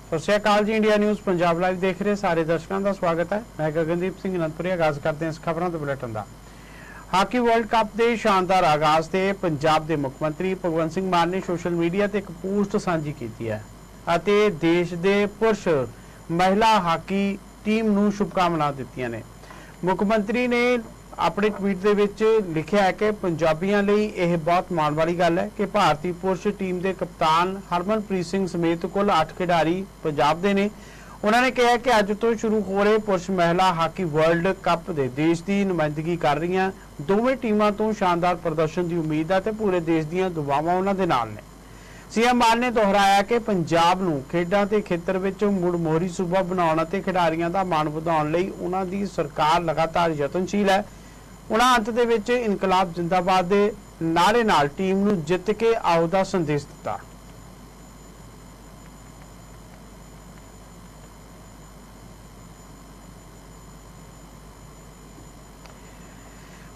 ਸਤਿ ਸ਼੍ਰੀ ਅਕਾਲ ਜੀ। India news Punjab live ਦੇਖ ਰਹੇ ਸਾਰੇ ਦਰਸ਼ਕਾਂ ਦਾ ਸਵਾਗਤ ਹੈ। ਮੈਂ ਗਗਨਦੀਪ ਸਿੰਘ ਅਨੰਦਪੁਰੀ ਆਗਾਜ਼ ਕਰਦੇ ਹਾਂ ਇਸ ਖਬਰਾਂ ਤੋਂ ਬੁਲੇਟਿਨ ਦਾ। ਹਾਕੀ ਵਰਲਡ ਕੱਪ ਦੇ ਸ਼ਾਨਦਾਰ ਆਗਾਜ਼ ਤੇ ਪੰਜਾਬ ਦੇ ਮੁੱਖ ਮੰਤਰੀ ਭਗਵੰਤ ਸਿੰਘ ਮਾਨ ਨੇ ਸੋਸ਼ਲ ਮੀਡੀਆ ਤੇ ਇੱਕ ਪੋਸਟ ਸਾਂਝੀ ਕੀਤੀ ਹੈ ਅਤੇ ਦੇਸ਼ ਦੇ ਪੁਰਸ਼ ਮਹਿਲਾ ਹਾਕੀ ਟੀਮ ਨੂੰ ਸ਼ੁਭਕਾਮਨਾਵਾਂ ਦਿੱਤੀਆਂ ਨੇ। ਮੁੱਖ ਮੰਤਰੀ ਨੇ ਆਪਣੇ ਟਵੀਟ ਦੇ ਵਿੱਚ ਲਿਖਿਆ ਹੈ ਕਿ ਪੰਜਾਬੀਆਂ ਲਈ ਇਹ ਬਹੁਤ ਮਾਣ ਵਾਲੀ ਗੱਲ ਹੈ ਕਿ ਭਾਰਤੀ ਪੁਰਸ਼ ਟੀਮ ਦੇ ਕਪਤਾਨ ਹਰਮਨਪ੍ਰੀਤ ਸਿੰਘ ਸਮੇਤ ਕੁੱਲ 8 ਖਿਡਾਰੀ ਪੰਜਾਬ ਦੇ ਨੇ। ਉਹਨਾਂ ਨੇ ਕਿਹਾ ਕਿ ਅੱਜ ਤੋਂ ਸ਼ੁਰੂ ਹੋ ਰਹੇ ਪੁਰਸ਼ ਮਹਿਲਾ ਹਾਕੀ ਵਰਲਡ ਕੱਪ ਦੇ ਦੇਸ਼ ਦੀ ਨੁਮਾਇੰਦਗੀ ਕਰ ਰਹੀਆਂ ਦੋਵੇਂ ਟੀਮਾਂ ਤੋਂ ਸ਼ਾਨਦਾਰ ਪ੍ਰਦਰਸ਼ਨ ਦੀ ਉਮੀਦ ਹੈ ਤੇ ਪੂਰੇ ਦੇਸ਼ ਦੀਆਂ ਦੁਆਵਾਂ ਉਹਨਾਂ ਦੇ ਨਾਲ ਨੇ। ਸੀਐਮ ਮਾਨ ਨੇ ਦੁਹਰਾਇਆ ਕਿ ਪੰਜਾਬ ਨੂੰ ਖੇਡਾਂ ਦੇ ਖੇਤਰ ਵਿੱਚ ਮੁੜ ਮੋਹਰੀ ਸੂਬਾ ਬਣਾਉਣ ਅਤੇ ਖਿਡਾਰੀਆਂ ਦਾ ਮਾਣ ਵਧਾਉਣ ਲਈ ਉਹਨਾਂ ਦੀ ਸਰਕਾਰ ਲਗਾਤਾਰ ਯਤਨਸ਼ੀਲ ਹੈ। ਉਹਨਾਂ ਅੰਤ ਦੇ ਵਿੱਚ ਇਨਕਲਾਬ ਜ਼ਿੰਦਾਬਾਦ ਦੇ ਨਾਅਰੇ ਨਾਲ ਟੀਮ ਨੂੰ ਜਿੱਤ ਕੇ ਆਉ ਦਾ ਸੰਦੇਸ਼ ਦਿੱਤਾ।